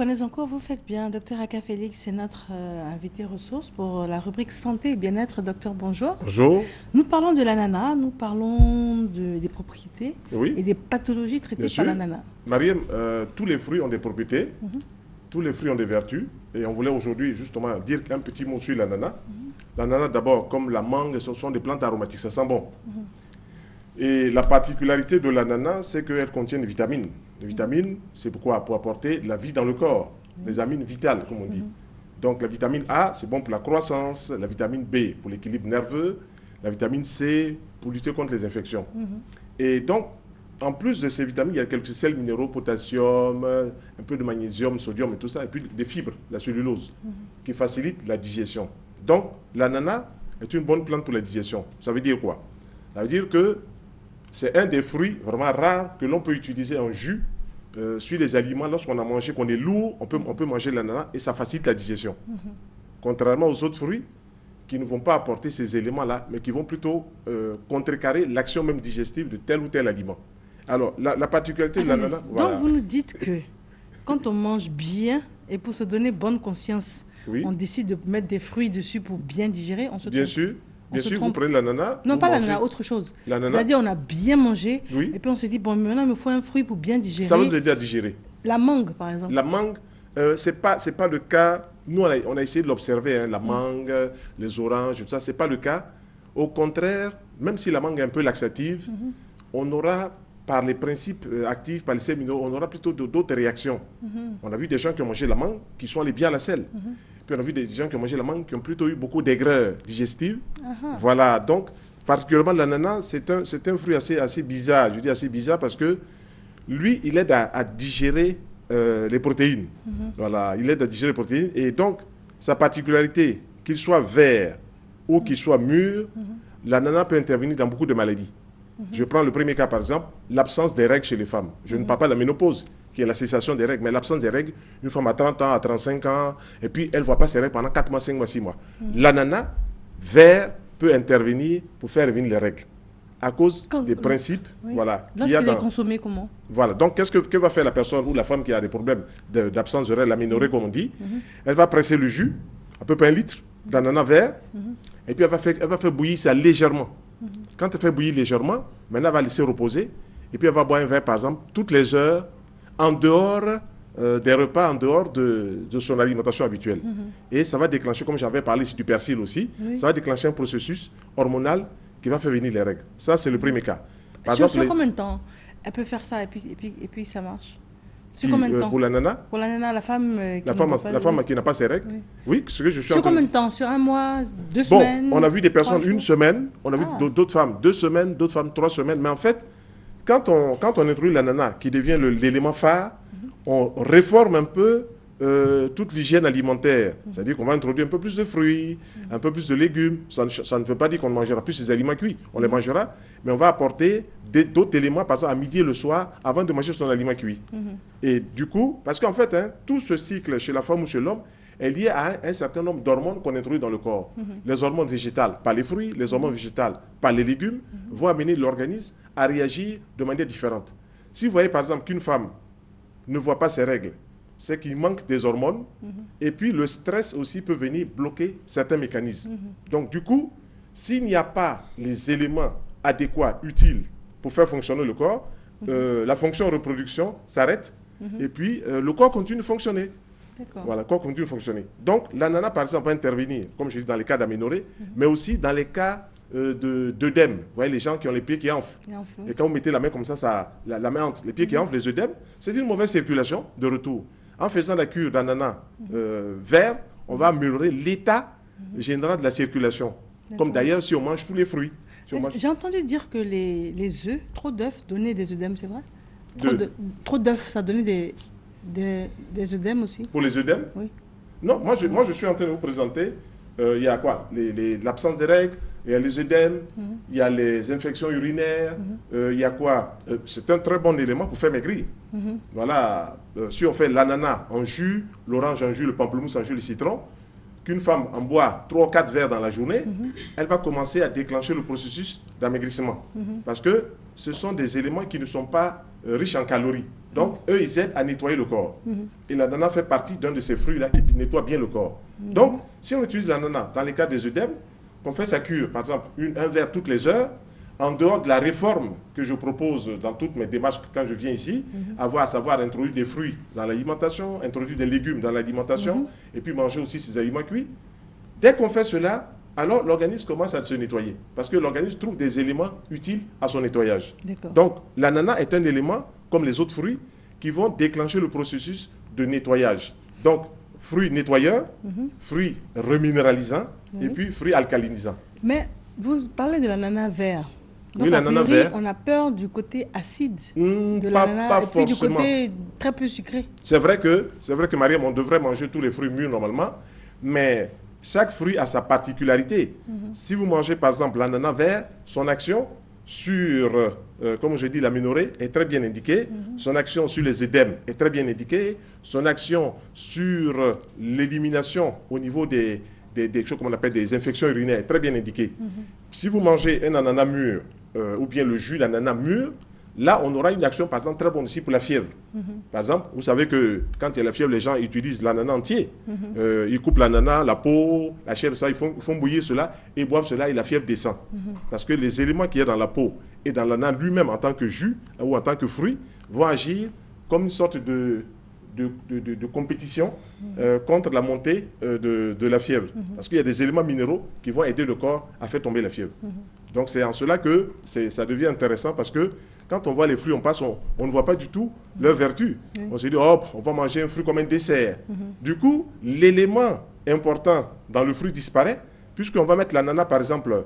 Prenez encore, vous faites bien. Docteur Aka Félix, c'est notre invité ressource pour la rubrique santé et bien-être. Docteur, bonjour. Bonjour. Nous parlons de l'ananas, nous parlons des propriétés Oui, et des pathologies bien traitées par sûr. l'ananas. Mariam, tous les fruits ont des propriétés, tous les fruits ont des vertus. Et on voulait aujourd'hui justement dire un petit mot sur l'ananas. L'ananas, d'abord, comme la mangue, ce sont des plantes aromatiques, ça sent bon. Et la particularité de l'ananas, c'est qu'elle contient des vitamines. Les vitamines, c'est pourquoi pour apporter de la vie dans le corps, les amines vitales, comme on dit. Donc la vitamine A, c'est bon pour la croissance, la vitamine B pour l'équilibre nerveux, la vitamine C pour lutter contre les infections. Et donc, en plus de ces vitamines, il y a quelques sels minéraux, potassium, un peu de magnésium, sodium et tout ça, et puis des fibres, la cellulose, qui facilitent la digestion. Donc, l'ananas est une bonne plante pour la digestion. Ça veut dire quoi? Ça veut dire que c'est un des fruits vraiment rares que l'on peut utiliser en jus sur les aliments. Lorsqu'on a mangé, qu'on est lourd, on peut manger l'ananas et ça facilite la digestion. Contrairement aux autres fruits qui ne vont pas apporter ces éléments-là, mais qui vont plutôt contrecarrer l'action même digestive de tel ou tel aliment. Alors, la particularité de l'ananas... Donc, vous nous dites que quand on mange bien et pour se donner bonne conscience, Oui. on décide de mettre des fruits dessus pour bien digérer, on se Bien trompe. sûr, On se vous trompe. prenez l'ananas... Non, vous pas mangez l'ananas, autre chose. l'ananas. C'est-à-dire, on a bien mangé, Oui. et puis on se dit, bon, maintenant, il me faut un fruit pour bien digérer. Ça va nous aider à digérer. La mangue, par exemple. La mangue, c'est pas le cas. Nous, on a essayé de l'observer, hein, la mangue, les oranges, tout ça, c'est pas le cas. Au contraire, même si la mangue est un peu laxative, on aura, par les principes actifs, par les sels minéraux, on aura plutôt d'autres réactions. On a vu des gens qui ont mangé la mangue, qui sont allés bien à la selle. Puis on a vu des gens qui ont mangé la mangue, qui ont plutôt eu beaucoup d'aigreur digestive. Voilà, donc, particulièrement l'ananas, c'est un fruit assez bizarre. Je dis assez bizarre parce que lui, il aide à digérer les protéines. Voilà, il aide à digérer les protéines. Et donc, sa particularité, qu'il soit vert ou qu'il soit mûr, l'ananas peut intervenir dans beaucoup de maladies. Je prends le premier cas, par exemple, l'absence des règles chez les femmes. Je ne parle pas de la ménopause, qui est la cessation des règles, mais l'absence des règles, une femme à 30 ans, à 35 ans, et puis elle ne voit pas ses règles pendant 4 mois, 5 mois, 6 mois. L'ananas vert peut intervenir pour faire revenir les règles, à cause des principes voilà, qu'il y a Lorsqu'il est dans... consommé, comment? Voilà, donc qu'est-ce que va faire la personne ou la femme qui a des problèmes d'absence de règles, l'aménorrhée comme on dit? Elle va presser le jus, à peu près 1 litre d'ananas vert, et puis elle va faire bouillir ça légèrement. Quand elle fait bouillir légèrement, maintenant elle va laisser reposer, et puis elle va boire un verre, par exemple, toutes les heures, en dehors des repas, en dehors de son alimentation habituelle. Et ça va déclencher, comme j'avais parlé du persil aussi, ça va déclencher un processus hormonal qui va faire venir les règles. Ça, c'est le premier cas. Par Sur exemple, combien de temps elle peut faire ça et puis ça marche? Sur combien de temps? pour l'ananas, Pour l'ananas, la femme qui la ne femme, veut pas la femme le- qui n'a pas ses règles, Oui. oui, ce que je suis Sur en train de... combien de temps? Sur un mois, 2 Bon, semaines? on a vu des personnes 3 une jours? semaine, on a vu Ah. d'autres femmes 2 semaines, d'autres femmes 3 semaines, mais en fait, quand on introduit l'ananas, qui devient l'élément phare, on réforme un peu toute l'hygiène alimentaire. C'est-à-dire qu'on va introduire un peu plus de fruits, un peu plus de légumes. Ça ne veut pas dire qu'on ne mangera plus ces aliments cuits. On les mangera, mais on va apporter d'autres éléments, par exemple à midi et le soir, avant de manger son aliment cuit. Et du coup, parce qu'en fait, hein, tout ce cycle chez la femme ou chez l'homme est lié à un certain nombre d'hormones qu'on introduit dans le corps. Les hormones végétales par les fruits, les hormones végétales par les légumes, vont amener l'organisme à réagir de manière différente. Si vous voyez par exemple qu'une femme ne voit pas ses règles, c'est qu'il manque des hormones, et puis le stress aussi peut venir bloquer certains mécanismes. Donc du coup, s'il n'y a pas les éléments adéquats, utiles pour faire fonctionner le corps, la fonction reproduction s'arrête, et puis le corps continue de fonctionner. D'accord. Voilà, le corps continue de fonctionner. Donc l'ananas, par exemple, va intervenir, comme je dis, dans les cas d'aménorrhée, mais aussi dans les cas d'œdème. Vous voyez, les gens qui ont les pieds qui enflent. Et enfin, Et quand vous mettez la main comme ça, la main entre les pieds qui enflent, les œdèmes, c'est une mauvaise circulation de retour. En faisant la cure d'ananas vert, on va améliorer l'état général de la circulation. Comme d'ailleurs si on mange tous les fruits. Si on mange J'ai entendu dire que les œufs, trop d'œufs donnaient des œdèmes, c'est vrai? de- Trop d'œufs, ça donnait des œdèmes aussi? pour les œdèmes, Oui. non, moi je suis en train de vous présenter, il y a quoi? L'absence des règles, il y a les œdèmes, il y a les infections urinaires, il y a quoi? C'est un très bon élément pour faire maigrir. Voilà, si on fait l'ananas en jus, l'orange en jus, le pamplemousse en jus, le citron, qu'une femme en boit 3 ou 4 verres dans la journée, elle va commencer à déclencher le processus d'amaigrissement. Parce que ce sont des éléments qui ne sont pas riches en calories. Donc, eux, ils aident à nettoyer le corps. Et l'ananas fait partie d'un de ces fruits-là qui nettoie bien le corps. Donc, si on utilise l'ananas dans les cas des œdèmes, qu'on fait sa cure, par exemple, un verre toutes les heures, en dehors de la réforme que je propose dans toutes mes démarches quand je viens ici, à savoir introduire des fruits dans l'alimentation, introduire des légumes dans l'alimentation, et puis manger aussi ces aliments cuits. Dès qu'on fait cela, alors l'organisme commence à se nettoyer. Parce que l'organisme trouve des éléments utiles à son nettoyage. Donc, l'ananas est un élément, comme les autres fruits, qui vont déclencher le processus de nettoyage. Donc, fruits nettoyeurs, fruits reminéralisants, et puis fruits alcalinisants. Mais vous parlez de l'ananas vert. Donc, oui, l'ananas vert. On a peur du côté acide de pas l'ananas et puis du forcément. côté très peu sucré. C'est vrai que Mariam, on devrait manger tous les fruits mûrs normalement, mais chaque fruit a sa particularité. Si vous mangez par exemple l'ananas vert, son action sur, comme je dis, l'aménorrhée est très bien indiquée. Son action sur les édèmes est très bien indiquée. Son action sur l'élimination au niveau des choses qu'on appelle des infections urinaires est très bien indiquée. Si vous mangez un ananas mûr ou bien le jus d'ananas mûr, là, on aura une action, par exemple, très bonne aussi pour la fièvre. Par exemple, vous savez que quand il y a la fièvre, les gens utilisent l'ananas entier. Ils coupent l'ananas, la peau, la chair, ça, ils font bouillir cela et boivent cela et la fièvre descend. Parce que les éléments qu'il y a dans la peau et dans l'ananas lui-même en tant que jus ou en tant que fruit vont agir comme une sorte de compétition contre la montée de la fièvre. Parce qu'il y a des éléments minéraux qui vont aider le corps à faire tomber la fièvre. Donc c'est en cela que ça devient intéressant parce que quand on voit les fruits, on ne voit pas du tout leur vertu. On se dit, hop, on va manger un fruit comme un dessert. Du coup, l'élément important dans le fruit disparaît, puisqu'on va mettre l'ananas, par exemple,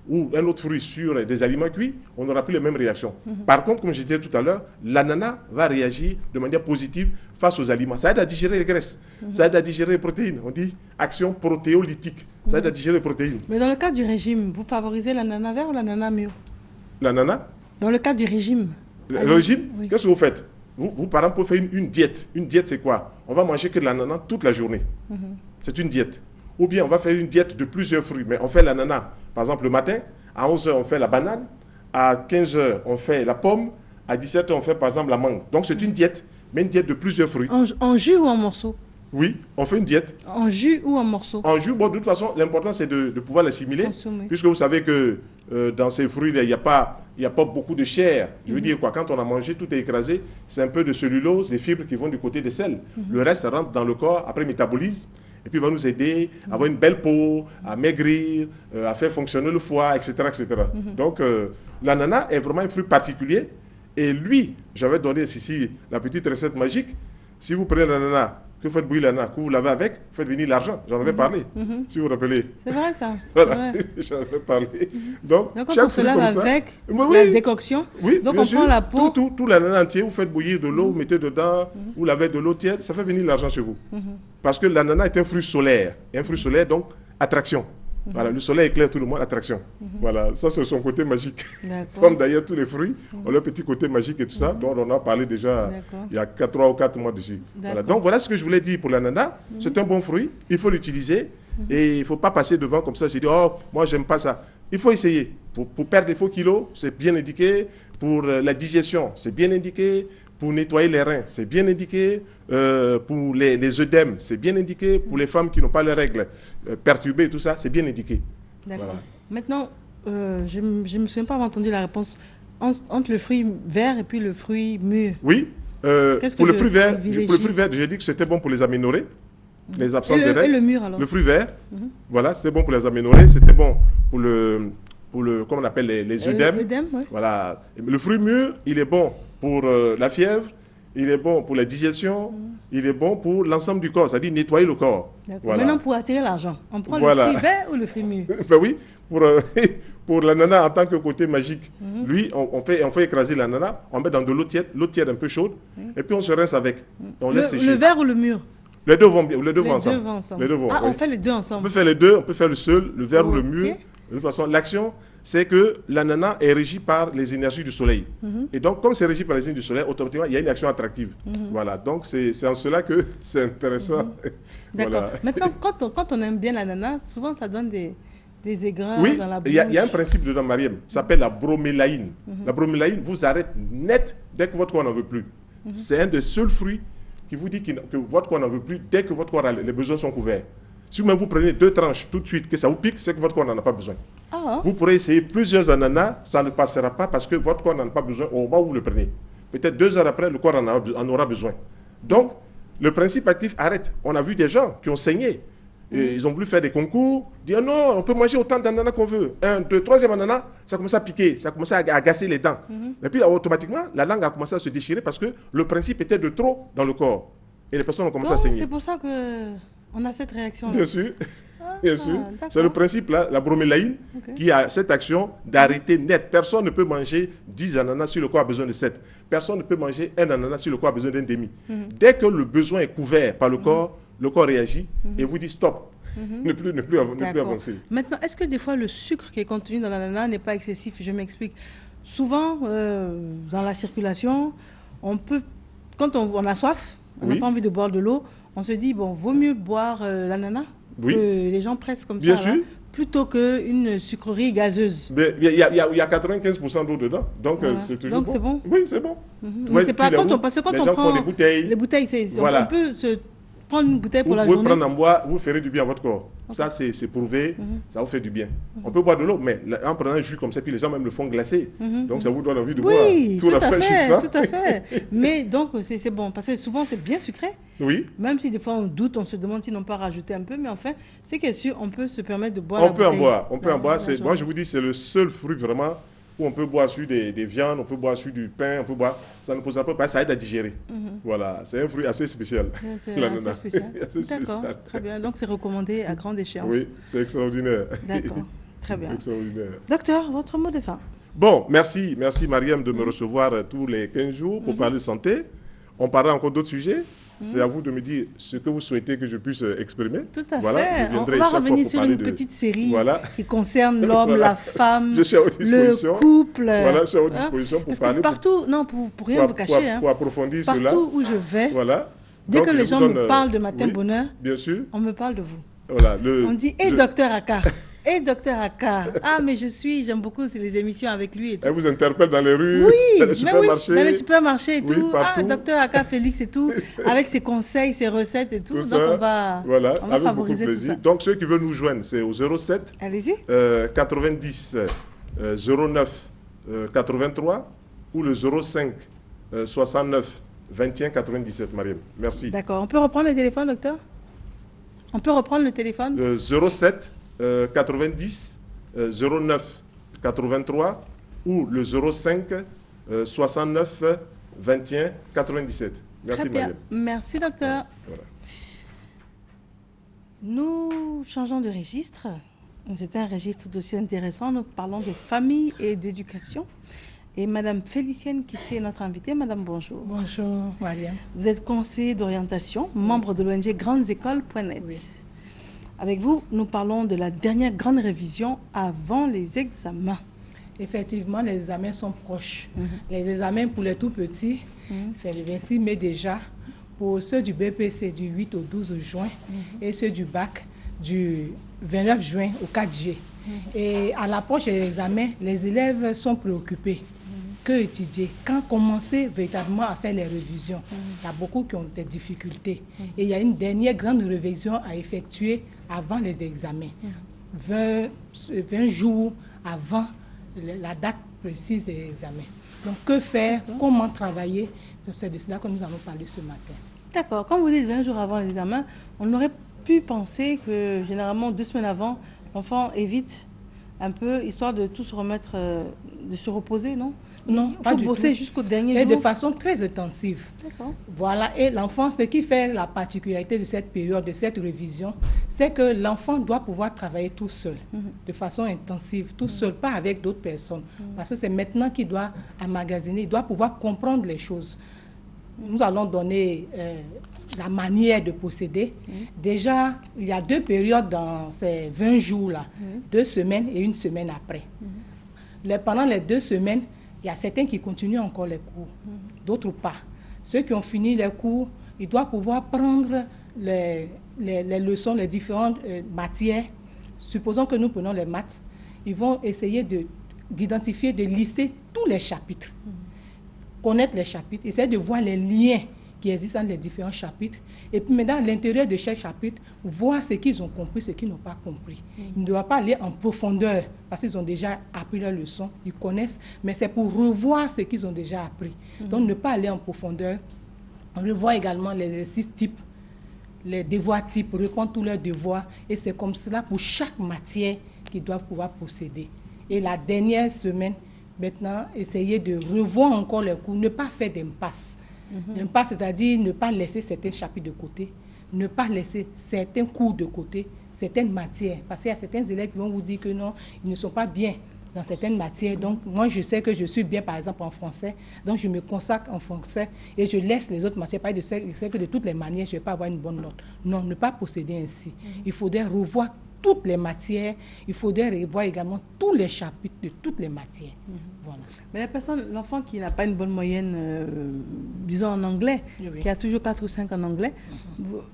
ou un autre fruit sur des aliments cuits, on n'aura plus les mêmes réactions. Par contre, comme je disais tout à l'heure, l'ananas va réagir de manière positive face aux aliments. Ça aide à digérer les graisses, ça aide à digérer les protéines. On dit action protéolytique, ça aide à digérer les protéines. Mais dans le cas du régime, vous favorisez l'ananas vert ou l'ananas mûr? L'ananas? Dans le cas du régime. Le régime, oui. Qu'est-ce que vous faites? Vous, par exemple, vous faites une diète. Une diète, c'est quoi? On va manger que de l'ananas toute la journée. C'est une diète. Ou bien on va faire une diète de plusieurs fruits, mais on fait l'ananas. Par exemple, le matin, à 11 h, on fait la banane. À 15 h, on fait la pomme. À 17 h, on fait par exemple la mangue. Donc c'est une diète, mais une diète de plusieurs fruits. En jus ou en morceaux? Oui, on fait une diète. En jus ou en morceaux? En jus, bon, de toute façon, l'important c'est de pouvoir l'assimiler. Puisque vous savez que dans ces fruits, il n'y a pas beaucoup de chair. Je veux dire quoi, quand on a mangé, tout est écrasé. C'est un peu de cellulose, des fibres qui vont du côté des sels. Le reste rentre dans le corps, après métabolisme. Et puis, il va nous aider à avoir une belle peau, à maigrir, à faire fonctionner le foie, etc. etc. Donc, l'ananas est vraiment un fruit particulier. Et lui, j'avais donné ici la petite recette magique. Si vous prenez l'ananas, que vous faites bouillir l'ananas, que vous lavez avec, vous faites venir l'argent. J'en avais parlé, si vous vous rappelez. C'est vrai, ça. Voilà, j'en avais parlé. Donc quand on se lave avec la décoction, donc on prend la peau. Tout l'ananas entier, vous faites bouillir de l'eau, vous mettez dedans, vous lavez de l'eau tiède, ça fait venir l'argent chez vous. Parce que l'ananas est un fruit solaire. Et un fruit solaire, donc, attraction. Voilà, le soleil éclaire tout le monde, attraction. Voilà, ça c'est son côté magique. Comme d'ailleurs tous les fruits ont leur petit côté magique et tout ça, dont on a parlé déjà il y a 3 ou 4 mois dessus. Voilà. Donc voilà ce que je voulais dire pour l'ananas. C'est un bon fruit, il faut l'utiliser et il ne faut pas passer devant comme ça. J'ai dit, oh, moi j'aime pas ça. Il faut essayer. Pour perdre des faux kilos, c'est bien indiqué. Pour la digestion, c'est bien indiqué. Pour nettoyer les reins, c'est bien indiqué. Pour les œdèmes, c'est bien indiqué. Pour les femmes qui n'ont pas leurs règles perturbées, tout ça, c'est bien indiqué. D'accord. Voilà. Maintenant, je ne me souviens pas avoir entendu la réponse entre le fruit vert et puis le fruit mûr. Oui. Pour le fruit vert, j'ai dit que c'était bon pour les aménorrhées, les absences de règles. Et le mûr alors? Le fruit vert, voilà, c'était bon pour les aménorrhées, c'était bon pour le comment on appelle les œdèmes. Ouais. Voilà. Le fruit mûr, il est bon pour la fièvre, il est bon pour la digestion, il est bon pour l'ensemble du corps, c'est-à-dire nettoyer le corps. Voilà. Maintenant, pour attirer l'argent, on prend le fruit vert ou le fruit mûr? Ben oui, pour l'ananas en tant que côté magique, lui, on fait écraser l'ananas, on met dans de l'eau tiède un peu chaude, et puis on se rince avec. On laisse sécher. Le vert ou le mûr? Les deux vont ensemble. Les deux vont, on fait les deux ensemble. On peut faire les deux, on peut faire le seul, le vert ou le mûr. De toute façon, l'action, c'est que l'ananas est régi par les énergies du soleil. Et donc, comme c'est régi par les énergies du soleil, automatiquement, il y a une action attractive. Voilà, donc c'est en cela que c'est intéressant. D'accord. Voilà. Maintenant, quand on aime bien l'ananas, souvent ça donne des aigrins Oui, dans la bouche. il y a un principe dedans, Mariam, ça s'appelle la bromélaïne. La bromélaïne vous arrête net dès que votre corps n'en veut plus. C'est un des seuls fruits qui vous dit que votre corps n'en veut plus dès que votre corps les besoins sont couverts. Si même vous prenez 2 tranches tout de suite, que ça vous pique, c'est que votre corps n'en a pas besoin. Ah. Vous pourrez essayer plusieurs ananas, ça ne passera pas parce que votre corps n'en a pas besoin au moment où vous le prenez. Peut-être 2 heures après, le corps en aura besoin. Donc, le principe actif arrête. On a vu des gens qui ont saigné. Et ils ont voulu faire des concours, dire non, on peut manger autant d'ananas qu'on veut. 1, 2, 3e ananas, ça commence à piquer, ça commence à agacer les dents. Et puis automatiquement, la langue a commencé à se déchirer parce que le principe était de trop dans le corps. Et les personnes ont commencé à saigner. C'est pour ça qu'on a cette réaction-là. Bien sûr. Bien sûr. D'accord. C'est le principe là, la bromélaïne, qui a cette action d'arrêter net. Personne ne peut manger 10 ananas si le corps a besoin de 7. Personne ne peut manger un ananas si le corps a besoin d'un demi. Dès que le besoin est couvert par le corps réagit et vous dit stop. Ne plus avancer. Maintenant, est-ce que des fois le sucre qui est contenu dans l'ananas n'est pas excessif? Je m'explique. Souvent, dans la circulation, quand on a soif, on n'a pas envie de boire de l'eau, on se dit, bon, vaut mieux boire l'ananas que les gens pressent comme Bien ça, sûr. Là, plutôt qu'une sucrerie gazeuse. Mais il y a 95% d'eau dedans, donc c'est toujours donc, c'est bon. Oui, c'est bon. Mais c'est pas parce que quand les on gens prend font des bouteilles. Les bouteilles, on peut se prendre une bouteille pour la Vous journée. pouvez prendre en bois, vous ferez du bien à votre corps. Ça, c'est prouvé, ça vous fait du bien. On peut boire de l'eau, mais en prenant un jus comme ça, puis les gens même le font glacer. Donc ça vous donne envie de boire. Tout à fait. Mais donc, c'est bon, parce que souvent, c'est bien sucré. Oui. Même si des fois, on doute, on se demande s'ils n'ont pas rajouté un peu. Mais enfin, c'est que sûr, on peut se permettre de boire On peut en boire. Moi, je vous dis, c'est le seul fruit vraiment où on peut boire sur des viandes, on peut boire sur du pain, on peut boire. Ça ne pose pas de problème, ça aide à digérer. Voilà, c'est un fruit assez spécial. C'est assez spécial. D'accord, très bien. Donc, c'est recommandé à grande échéance. Oui, c'est extraordinaire. D'accord, très bien. Extraordinaire. Docteur, votre mot de fin? Bon, merci Mariam de me recevoir tous les 15 jours pour parler de santé. On parlera encore d'autres sujets. C'est à vous de me dire ce que vous souhaitez que je puisse exprimer. Tout à voilà, fait. On va revenir sur une petite série qui concerne l'homme, la femme, le couple. Voilà, je suis à votre disposition pour parler. Partout, non, pour rien vous cacher. Pour approfondir cela. Partout où je vais, voilà. dès que les gens me parlent de Matin Bonheur, bien sûr, on me parle de vous. Voilà, on dit, docteur Aka. Docteur Aka. Ah, mais j'aime beaucoup les émissions avec lui. Et tout. Elle vous interpelle dans les rues, dans les supermarchés. Oui, dans les supermarchés et tout. Partout. Docteur Aka Félix et tout, avec ses conseils, ses recettes et tout. Donc, on va favoriser tout ça. Donc, ceux qui veulent nous joindre, c'est au 07 Allez-y. 90 09 83 ou le 05 69 21 97, Mariam. Merci. D'accord. On peut reprendre le téléphone, docteur? On peut reprendre le téléphone? 07 90 09 83 ou le 05 69 21 97. Merci, Mariam. Merci, docteur. Voilà. Nous changeons de registre. C'est un registre aussi intéressant. Nous parlons de famille et d'éducation. Et Madame Félicienne Kissé est notre invitée. Madame, bonjour. Bonjour, Mariam. Vous êtes conseillère d'orientation, membre de l'ONG grandesécoles.net. Oui. Avec vous, nous parlons de la dernière grande révision avant les examens. Effectivement, les examens sont proches. Les examens pour les tout petits, c'est le 26 mai déjà. Pour ceux du BPC, du 8 au 12 juin. Et ceux du bac, du 29 juin au 4 juillet. Et à l'approche des examens, les élèves sont préoccupés. Que étudier? Quand commencer véritablement à faire les révisions? Il y a beaucoup qui ont des difficultés. Et il y a une dernière grande révision à effectuer avant les examens. 20 jours avant la date précise des examens. Donc, que faire? Comment travailler? C'est de cela que nous allons parler ce matin. D'accord. Quand vous dites 20 jours avant l'examen, on aurait pu penser que généralement 2 semaines avant, l'enfant évite un peu, histoire de tout se remettre, de se reposer, non? Non, pas du tout. Il faut bosser jusqu'au dernier jour. Et de façon très intensive. D'accord. Voilà, et l'enfant, ce qui fait la particularité de cette période, de cette révision, c'est que l'enfant doit pouvoir travailler tout seul, de façon intensive, tout seul, pas avec d'autres personnes. Parce que c'est maintenant qu'il doit emmagasiner, il doit pouvoir comprendre les choses. Nous allons donner la manière de procéder. Déjà, il y a 2 périodes dans ces 20 jours-là, 2 semaines et 1 semaine après. Pendant les 2 semaines, il y a certains qui continuent encore les cours, d'autres pas. Ceux qui ont fini les cours, ils doivent pouvoir prendre les leçons, les différentes matières supposons que nous prenons les maths, ils vont essayer d'identifier, de lister tous les chapitres, connaître les chapitres, essayer de voir les liens qui existent dans les différents chapitres, et puis maintenant, à l'intérieur de chaque chapitre, voir ce qu'ils ont compris, ce qu'ils n'ont pas compris. Ils ne doivent pas aller en profondeur, parce qu'ils ont déjà appris leur leçon, ils connaissent, mais c'est pour revoir ce qu'ils ont déjà appris. Donc, ne pas aller en profondeur, revoir également les exercices types, les devoirs types, répondre tous leurs devoirs, et c'est comme cela pour chaque matière qu'ils doivent pouvoir procéder. Et la dernière semaine, maintenant, essayer de revoir encore les cours, ne pas faire d'impasse. L'impasse, c'est-à-dire ne pas laisser certains chapitres de côté, ne pas laisser certains cours de côté, certaines matières. Parce qu'il y a certains élèves qui vont vous dire que non, ils ne sont pas bien dans certaines matières. Donc, moi, je sais que je suis bien, par exemple, en français. Donc, je me consacre en français et je laisse les autres matières. Je sais que de toutes les manières, je ne vais pas avoir une bonne note. Non, ne pas procéder ainsi. Il faudrait revoir toutes les matières. Il faudrait revoir également tous les chapitres de toutes les matières. Voilà. Mais l'enfant qui n'a pas une bonne moyenne, disons en anglais, Oui. qui a toujours 4 ou 5 en anglais,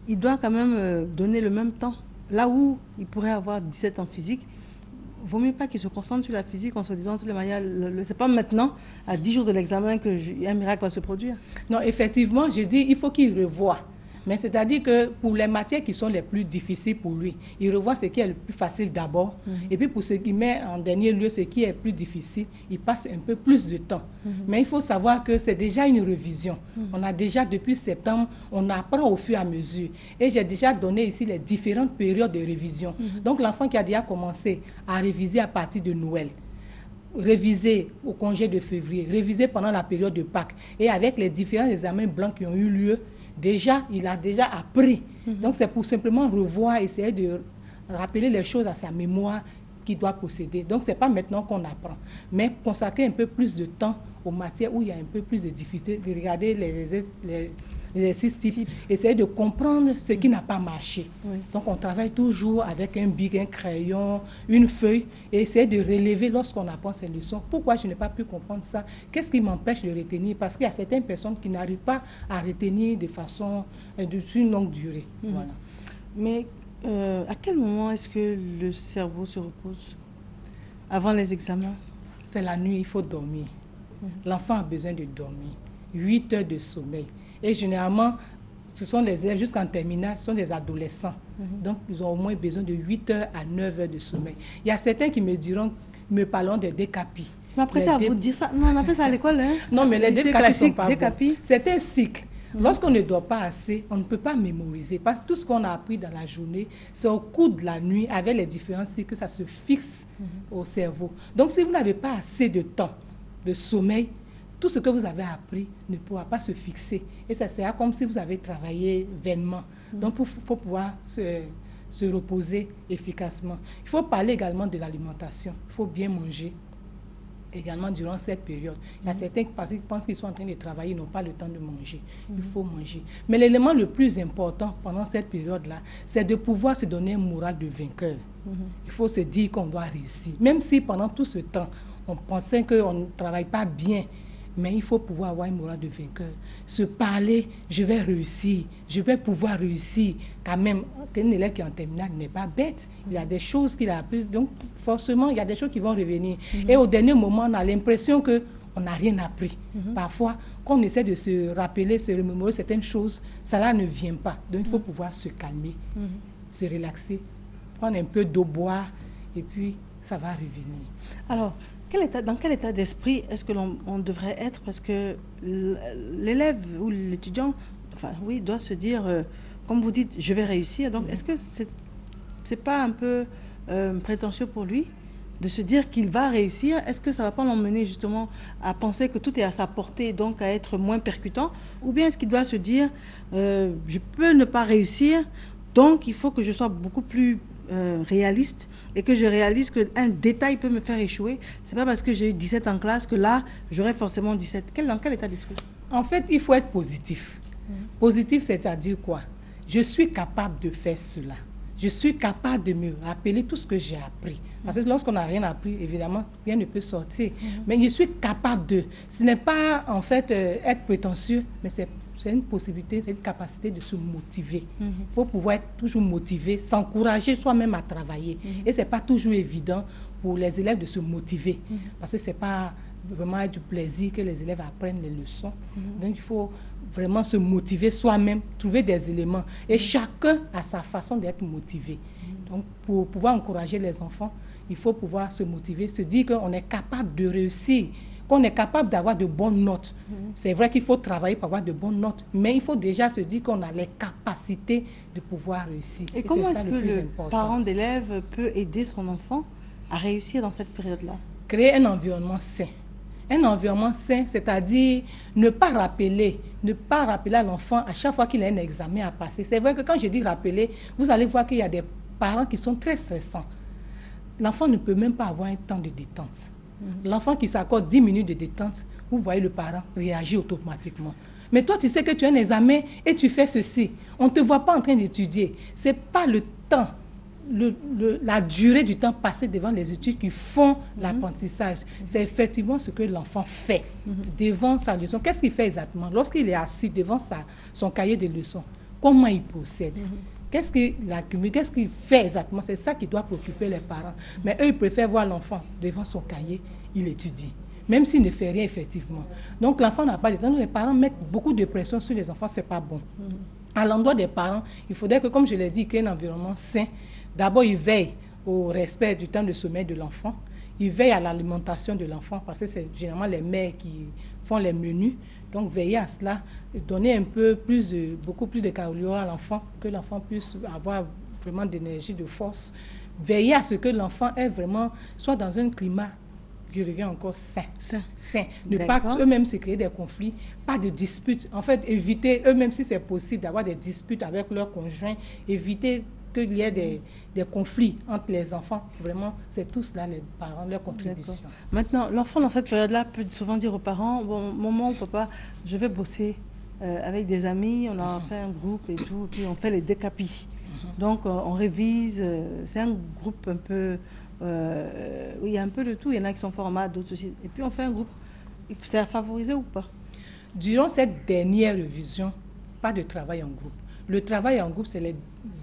il doit quand même donner le même temps. Là où il pourrait avoir 17 en physique, vaut mieux pas qu'il se concentre sur la physique en se disant de toutes les manières, c'est pas maintenant, à 10 jours de l'examen, qu'un miracle va se produire. Non, effectivement, je dis, il faut qu'il revoie. Mais c'est-à-dire que pour les matières qui sont les plus difficiles pour lui, il revoit ce qui est le plus facile d'abord. Et puis pour ce qui met en dernier lieu ce qui est plus difficile, il passe un peu plus de temps. Mais il faut savoir que c'est déjà une révision. On a déjà, depuis septembre, on apprend au fur et à mesure. Et j'ai déjà donné ici les différentes périodes de révision. Donc l'enfant qui a déjà commencé à réviser à partir de Noël, réviser au congé de février, réviser pendant la période de Pâques, et avec les différents examens blancs qui ont eu lieu, déjà, il a déjà appris. Donc, c'est pour simplement revoir, essayer de rappeler les choses à sa mémoire qu'il doit posséder. Donc, ce n'est pas maintenant qu'on apprend, mais consacrer un peu plus de temps aux matières où il y a un peu plus de difficultés, de regarder les exercices types, essayer de comprendre ce qui n'a pas marché. Donc, on travaille toujours avec un bic, un crayon, une feuille, et essayer de relever lorsqu'on apprend ces leçons. Pourquoi je n'ai pas pu comprendre ça? Qu'est-ce qui m'empêche de retenir? Parce qu'il y a certaines personnes qui n'arrivent pas à retenir de façon, une longue durée. Voilà. Mais à quel moment est-ce que le cerveau se repose? Avant les examens? C'est la nuit, il faut dormir. L'enfant a besoin de dormir. 8 heures de sommeil. Et généralement, ce sont des élèves jusqu'en terminale, ce sont des adolescents. Donc, ils ont au moins besoin de 8 heures à 9 heures de sommeil. Il y a certains qui me parleront des décapis. Je m'apprêtais à vous dire ça. Non, on a fait ça à l'école. Hein? Non, mais les décapis ne sont pas bons. C'est un cycle. Lorsqu'on ne dort pas assez, on ne peut pas mémoriser. Parce que tout ce qu'on a appris dans la journée, c'est au cours de la nuit, avec les différents cycles, que ça se fixe au cerveau. Donc, si vous n'avez pas assez de temps de sommeil, tout ce que vous avez appris ne pourra pas se fixer. Et ça sera comme si vous avez travaillé vainement. Donc, il faut pouvoir se reposer efficacement. Il faut parler également de l'alimentation. Il faut bien manger également durant cette période. Il y a certains qui pensent qu'ils sont en train de travailler, ils n'ont pas le temps de manger. Il faut manger. Mais l'élément le plus important pendant cette période-là, c'est de pouvoir se donner un moral de vainqueur. Il faut se dire qu'on doit réussir. Même si pendant tout ce temps, on pensait qu'on ne travaille pas bien, mais il faut pouvoir avoir une morale de vainqueur. Se parler, je vais réussir, je vais pouvoir réussir. Quand même, un élève qui est en terminale n'est pas bête. Il y a des choses qu'il a apprises, donc forcément, il y a des choses qui vont revenir. Et au dernier moment, on a l'impression qu'on n'a rien appris. Parfois, quand on essaie de se rappeler, se remémorer certaines choses, cela ne vient pas. Donc, il faut pouvoir se calmer, se relaxer, prendre un peu d'eau, boire, et puis ça va revenir. Alors, dans quel état d'esprit est-ce que l'on devrait être? Parce que l'élève ou l'étudiant, doit se dire, comme vous dites, je vais réussir. Donc, est-ce que c'est pas un peu prétentieux pour lui de se dire qu'il va réussir? Est-ce que ça ne va pas l'emmener justement à penser que tout est à sa portée, donc à être moins percutant? Ou bien est-ce qu'il doit se dire, je peux ne pas réussir, donc il faut que je sois beaucoup plus réaliste et que je réalise qu'un détail peut me faire échouer. C'est pas parce que j'ai eu 17 en classe que là, j'aurai forcément 17. Dans quel état d'esprit? En fait, il faut être positif. Positif, c'est-à-dire quoi? Je suis capable de faire cela. Je suis capable de me rappeler tout ce que j'ai appris. Parce que lorsqu'on n'a rien appris, évidemment, rien ne peut sortir. Mais je suis capable de... Ce n'est pas, en fait, être prétentieux, mais c'est c'est une possibilité, c'est une capacité de se motiver. Il faut pouvoir être toujours motivé, s'encourager soi-même à travailler. Et ce n'est pas toujours évident pour les élèves de se motiver, parce que ce n'est pas vraiment du plaisir que les élèves apprennent les leçons. Donc il faut vraiment se motiver soi-même, trouver des éléments. Et chacun a sa façon d'être motivé. Donc pour pouvoir encourager les enfants, il faut pouvoir se motiver, se dire qu'on est capable de réussir, qu'on est capable d'avoir de bonnes notes. C'est vrai qu'il faut travailler pour avoir de bonnes notes, mais il faut déjà se dire qu'on a les capacités de pouvoir réussir. Et comment est-ce que le parent d'élève peut aider son enfant à réussir dans cette période-là? Créer un environnement sain. Un environnement sain, c'est-à-dire ne pas rappeler à l'enfant à chaque fois qu'il a un examen à passer. C'est vrai que quand je dis rappeler, vous allez voir qu'il y a des parents qui sont très stressants. L'enfant ne peut même pas avoir un temps de détente. L'enfant qui s'accorde 10 minutes de détente, vous voyez le parent réagir automatiquement. Mais toi, tu sais que tu as un examen et tu fais ceci. On ne te voit pas en train d'étudier. Ce n'est pas le temps, la durée du temps passé devant les études qui font l'apprentissage. C'est effectivement ce que l'enfant fait devant sa leçon. Qu'est-ce qu'il fait exactement? Lorsqu'il est assis devant son cahier de leçons, comment il procède? Qu'est-ce qu'il accumule? Qu'est-ce qu'il fait exactement? C'est ça qui doit préoccuper les parents. Mais eux, ils préfèrent voir l'enfant devant son cahier, il étudie, même s'il ne fait rien effectivement. Donc l'enfant n'a pas de temps. Les parents mettent beaucoup de pression sur les enfants, ce n'est pas bon. À l'endroit des parents, il faudrait que, comme je l'ai dit, qu'il y ait un environnement sain. D'abord, ils veillent au respect du temps de sommeil de l'enfant. Ils veillent à l'alimentation de l'enfant, parce que c'est généralement les mères qui font les menus. Donc, veiller à cela, donner beaucoup plus de carburant à l'enfant, que l'enfant puisse avoir vraiment d'énergie, de force. Veiller à ce que l'enfant soit dans un climat, je reviens encore, sain. Ne pas eux-mêmes se créer des conflits, pas de disputes. En fait, éviter, eux-mêmes, si c'est possible, d'avoir des disputes avec leurs conjoints, éviter qu'il y ait des conflits entre les enfants. Vraiment, c'est tout cela, les parents, leur contribution. Maintenant, l'enfant, dans cette période-là, peut souvent dire aux parents, bon, maman, papa, je vais bosser avec des amis, on a fait un groupe et tout, puis on fait les décapis. Donc, on révise, c'est un groupe un peu... il y a un peu de tout, il y en a qui sont formats, d'autres aussi. Et puis, on fait un groupe. C'est à favoriser ou pas? Durant cette dernière révision, pas de travail en groupe. Le travail en groupe, c'est les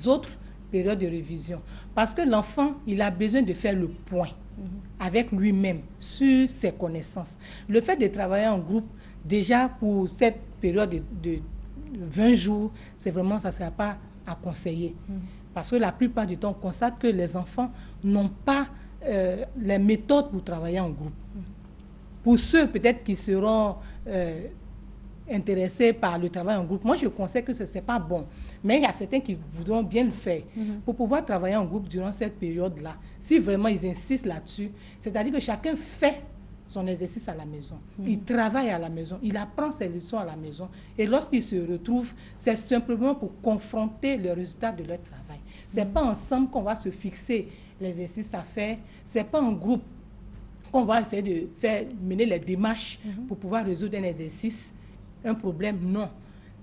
autres période de révision. Parce que l'enfant, il a besoin de faire le point avec lui-même sur ses connaissances. Le fait de travailler en groupe, déjà pour cette période de 20 jours, c'est vraiment, ça ne sera pas à conseiller. Parce que la plupart du temps, on constate que les enfants n'ont pas les méthodes pour travailler en groupe. Pour ceux peut-être qui seront intéressés par le travail en groupe, moi je conseille que ce n'est pas bon. Mais il y a certains qui voudront bien le faire. Pour pouvoir travailler en groupe durant cette période-là, si vraiment ils insistent là-dessus, c'est-à-dire que chacun fait son exercice à la maison. Il travaille à la maison, il apprend ses leçons à la maison. Et lorsqu'ils se retrouvent, c'est simplement pour confronter le résultat de leur travail. Ce n'est pas ensemble qu'on va se fixer l'exercice à faire. Ce n'est pas en groupe qu'on va essayer de mener les démarches pour pouvoir résoudre un exercice, un problème. Non.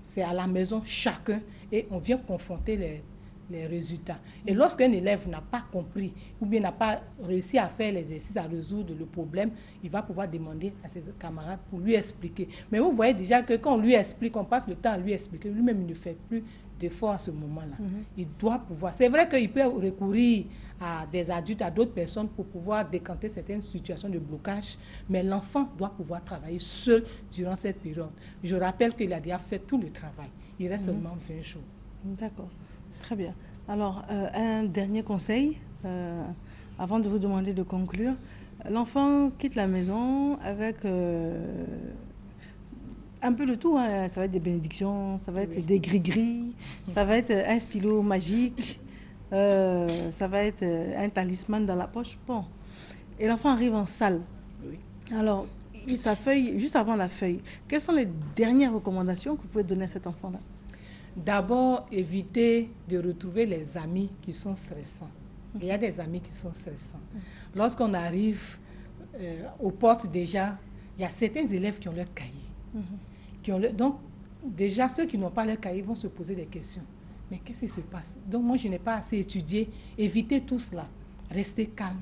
C'est à la maison, chacun, et on vient confronter les résultats. Et lorsqu'un élève n'a pas compris ou bien n'a pas réussi à faire l'exercice, à résoudre le problème, il va pouvoir demander à ses camarades pour lui expliquer. Mais vous voyez déjà que quand on lui explique, on passe le temps à lui expliquer, lui-même il ne fait plus d'efforts à ce moment-là. Il doit pouvoir. C'est vrai qu'il peut recourir à des adultes, à d'autres personnes pour pouvoir décanter certaines situations de blocage, mais l'enfant doit pouvoir travailler seul durant cette période. Je rappelle qu'il a déjà fait tout le travail. Il reste seulement 20 jours. D'accord. Très bien. Alors, un dernier conseil, avant de vous demander de conclure. L'enfant quitte la maison avec un peu de tout. Hein. Ça va être des bénédictions, ça va être des gris-gris, ça va être un stylo magique, ça va être un talisman dans la poche. Bon. Et l'enfant arrive en salle. Oui. Alors, sa feuille, juste avant la feuille, quelles sont les dernières recommandations que vous pouvez donner à cet enfant-là? D'abord, éviter de retrouver les amis qui sont stressants. Il y a des amis qui sont stressants. Lorsqu'on arrive aux portes, déjà, il y a certains élèves qui ont leur cahier. Donc, déjà, ceux qui n'ont pas leur cahier vont se poser des questions. Mais qu'est-ce qui se passe? Donc, moi, je n'ai pas assez étudié. Évitez tout cela. Restez calme.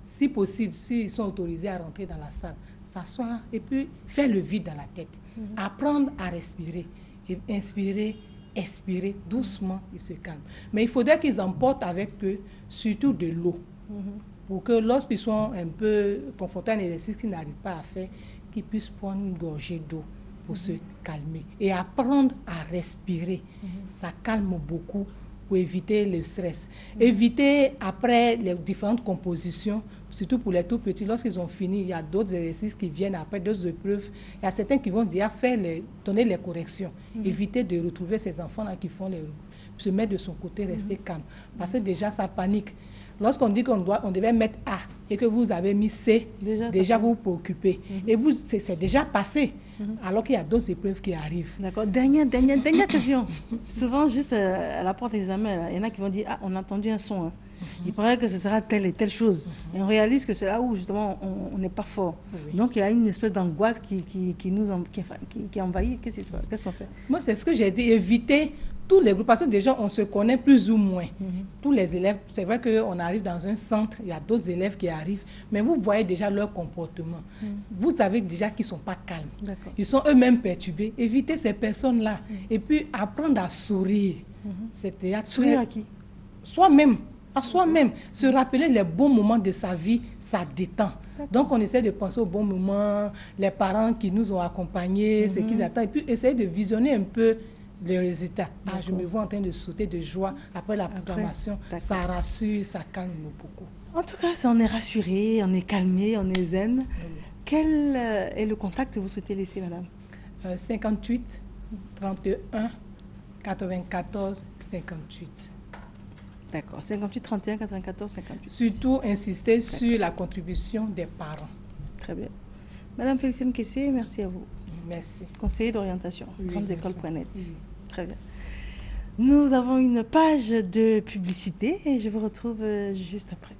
Si possible, s'ils sont autorisés à rentrer dans la salle, s'asseoir et puis faire le vide dans la tête. Apprendre à respirer. Et inspirer, expirer, doucement, ils se calment. Mais il faudrait qu'ils emportent avec eux surtout de l'eau. Pour que lorsqu'ils sont un peu confrontés à un exercice qu'ils n'arrivent pas à faire, qu'ils puissent prendre une gorgée d'eau pour se calmer. Et apprendre à respirer. Ça calme beaucoup pour éviter le stress. Éviter, après les différentes compositions, surtout pour les tout petits, lorsqu'ils ont fini, il y a d'autres exercices qui viennent après, d'autres épreuves. Il y a certains qui vont déjà donner les corrections. Éviter de retrouver ces enfants-là qui font se mettre de son côté, rester calme. Parce que déjà, ça panique. Lorsqu'on dit qu'on devait mettre A et que vous avez mis C, déjà vous vous préoccupez. Et vous, c'est déjà passé, alors qu'il y a d'autres épreuves qui arrivent. D'accord. Dernière question. Souvent, juste à la porte des examens, il y en a qui vont dire, ah, on a entendu un son. Il paraît que ce sera telle et telle chose. Et on réalise que c'est là où, justement, on n'est pas fort. Oui. Donc, il y a une espèce d'angoisse qui envahit. Qu'est-ce qu'on fait? Moi, c'est ce que j'ai dit, éviter tous les groupes, parce que déjà, on se connaît plus ou moins. Tous les élèves, c'est vrai qu'on arrive dans un centre, il y a d'autres élèves qui arrivent, mais vous voyez déjà leur comportement. Vous savez déjà qu'ils ne sont pas calmes. Ils sont eux-mêmes perturbés. Évitez ces personnes-là. Et puis, apprendre à sourire. Sourire à qui? Soi-même. À soi-même. Se rappeler les bons moments de sa vie, ça détend. Donc, on essaie de penser aux bons moments, les parents qui nous ont accompagnés, ce qu'ils attendent, et puis essayer de visionner un peu les résultats. Ah, je me vois en train de sauter de joie après la proclamation. Ça rassure, ça calme beaucoup. En tout cas, on est rassuré, on est calmé, on est zen. Quel est le contact que vous souhaitez laisser, madame? 58 31 94 58. D'accord, 58 31 94 58. Surtout insister sur la contribution des parents. Très bien. Madame Félicine Kessé, merci à vous. Merci. Conseiller d'orientation, grandesécoles.net. Oui. Très bien. Nous avons une page de publicité et je vous retrouve juste après.